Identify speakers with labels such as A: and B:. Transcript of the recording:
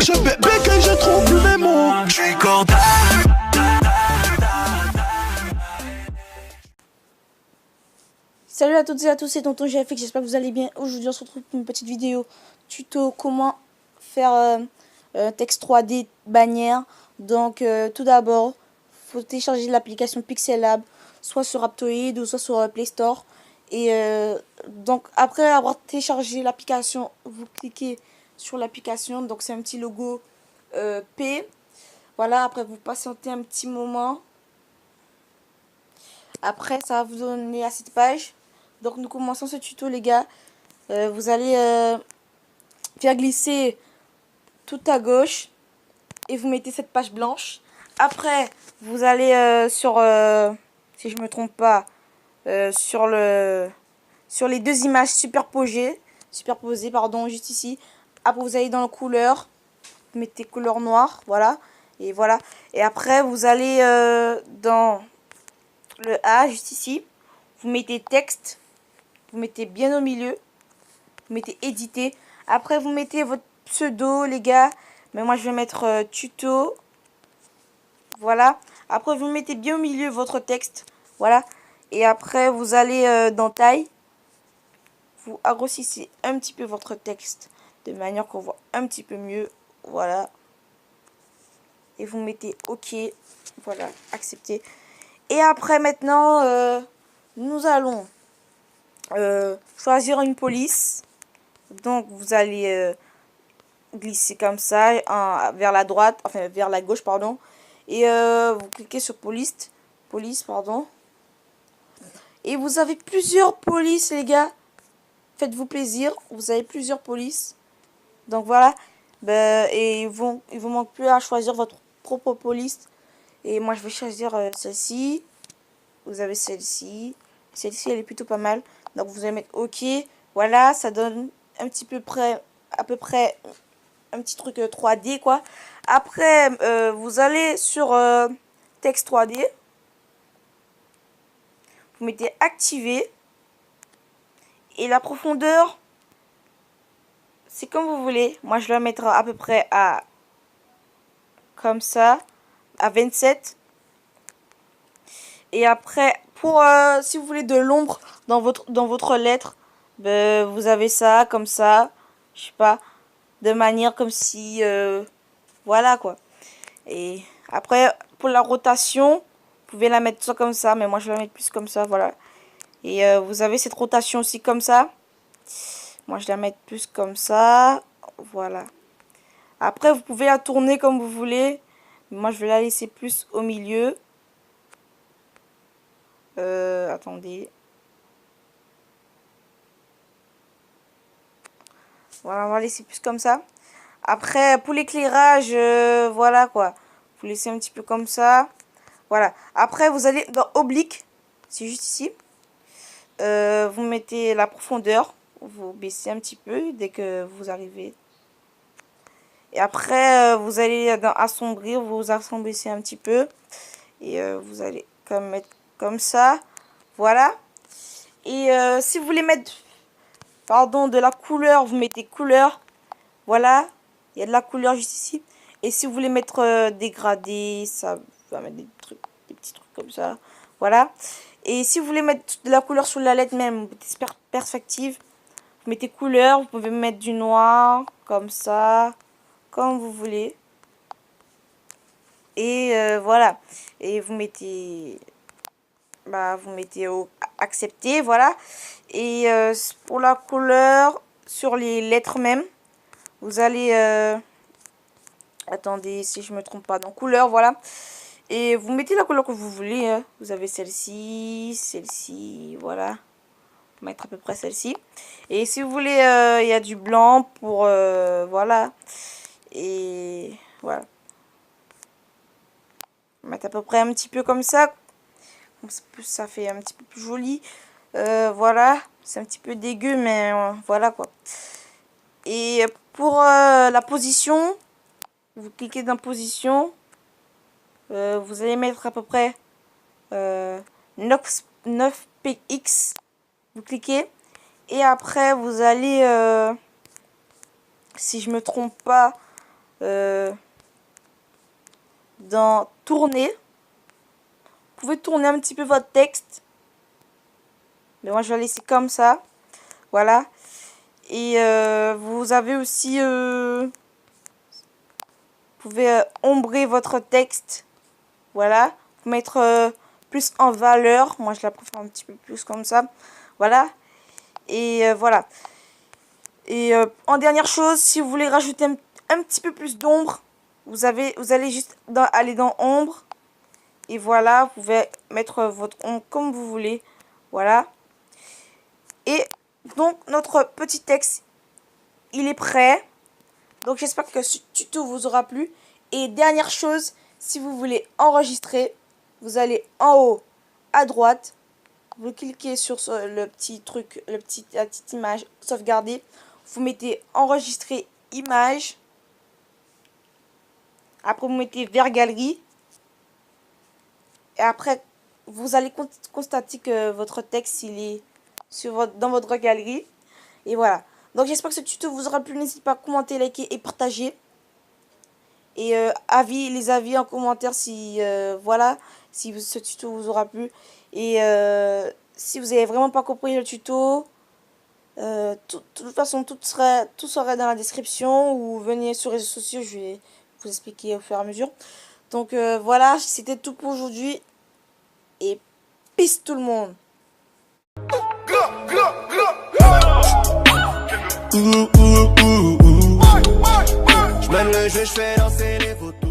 A: je bégaye, je trouve plus mes mots. Je suis cordial.
B: Salut à toutes et à tous, c'est Tonton GFX, j'espère que vous allez bien. Aujourd'hui on se retrouve pour une petite vidéo tuto comment faire texte 3D bannière. Donc tout d'abord, il faut télécharger l'application Pixellab, soit sur Aptoide ou soit sur Play Store. Et donc après avoir téléchargé l'application, vous cliquez sur l'application, donc c'est un petit logo P. Voilà, après vous patientez un petit moment. Après ça va vous donner à cette page. Donc nous commençons ce tuto les gars. Vous allez faire glisser tout à gauche et vous mettez cette page blanche. Après vous allez sur, si je me trompe pas, sur les deux images superposées pardon, juste ici. Après vous allez dans la couleur, vous mettez couleur noire, voilà. Et voilà. Et après vous allez dans le A juste ici. Vous mettez texte. Vous mettez bien au milieu. Vous mettez éditer. Après, vous mettez votre pseudo, les gars. Mais moi, je vais mettre tuto. Voilà. Après, vous mettez bien au milieu votre texte. Voilà. Et après, vous allez dans taille. Vous grossissez un petit peu votre texte. De manière qu'on voit un petit peu mieux. Voilà. Et vous mettez OK. Voilà. Accepter. Et après, maintenant, nous allons choisir une police. Donc vous allez glisser comme ça vers la droite, enfin vers la gauche pardon, et vous cliquez sur police pardon, et vous avez plusieurs polices les gars. Faites-vous plaisir, vous avez plusieurs polices. Donc voilà, et il vous manque plus à choisir votre propre police. Et moi je vais choisir celle-ci. Vous avez celle-ci elle est plutôt pas mal. Donc vous allez mettre OK. Voilà, ça donne un petit peu près, à peu près un petit truc 3D quoi. Après vous allez sur texte 3D. Vous mettez activer. Et la profondeur, c'est comme vous voulez. Moi je vais la mettre à peu près à comme ça, à 27. Et après pour si vous voulez de l'ombre dans votre lettre, vous avez ça comme ça, je sais pas, de manière comme si voilà quoi. Et après pour la rotation, vous pouvez la mettre soit comme ça, mais moi je vais la mettre plus comme ça, voilà. Et vous avez cette rotation aussi comme ça. Moi je vais la mettre plus comme ça, voilà. Après vous pouvez la tourner comme vous voulez, mais moi je vais la laisser plus au milieu. Attendez. Voilà, on va laisser plus comme ça. Après, pour l'éclairage, voilà quoi. Vous laissez un petit peu comme ça. Voilà. Après, vous allez dans oblique. C'est juste ici. Vous mettez la profondeur. Vous baissez un petit peu dès que vous arrivez. Et après, vous allez dans assombrir. Vous assombrissez un petit peu. Et vous allez mettre comme ça. Voilà. Et si vous voulez mettre, pardon, de la couleur, vous mettez couleur. Voilà. Il y a de la couleur juste ici. Et si vous voulez mettre dégradé, ça va mettre des petits trucs comme ça. Voilà. Et si vous voulez mettre de la couleur sur la lettre même, perspective, vous mettez couleur. Vous pouvez mettre du noir, comme ça, comme vous voulez. Et voilà. Et vous mettez, vous mettez au accepter, voilà. Et pour la couleur, sur les lettres même, vous allez, attendez si je me trompe pas, dans couleur, voilà. Et vous mettez la couleur que vous voulez, hein. Vous avez celle-ci, voilà. Mettre à peu près celle-ci. Et si vous voulez, il y a du blanc pour, voilà. Et voilà. Mettre à peu près un petit peu comme ça. Ça fait un petit peu plus joli. Voilà. C'est un petit peu dégueu, mais voilà quoi. Et pour la position, vous cliquez dans position. Vous allez mettre à peu près 9px. Vous cliquez. Et après, vous allez, si je me trompe pas, dans tourner. Vous pouvez tourner un petit peu votre texte. Mais moi, je vais laisser comme ça. Voilà. Et vous avez aussi... vous pouvez ombrer votre texte. Voilà. Vous mettre plus en valeur. Moi, je la préfère un petit peu plus comme ça. Voilà. Et voilà. Et en dernière chose, si vous voulez rajouter un petit peu plus d'ombre, vous allez juste aller dans ombre. Et voilà, vous pouvez mettre votre ombre comme vous voulez. Voilà. Et donc, notre petit texte, il est prêt. Donc, j'espère que ce tuto vous aura plu. Et dernière chose, si vous voulez enregistrer, vous allez en haut à droite. Vous cliquez sur le petit truc, la petite image sauvegarder. Vous mettez enregistrer image. Après, vous mettez vers galerie. Et après, vous allez constater que votre texte, il est dans votre galerie. Et voilà. Donc, j'espère que ce tuto vous aura plu. N'hésitez pas à commenter, liker et partager. Et les avis en commentaire si, voilà, si ce tuto vous aura plu. Et si vous n'avez vraiment pas compris le tuto, de toute façon, tout sera dans la description. Ou venez sur les réseaux sociaux, je vais vous expliquer au fur et à mesure. Donc voilà, c'était tout pour aujourd'hui. Et peace tout le monde.
A: J'mène le jeu, j'fais danser les photos.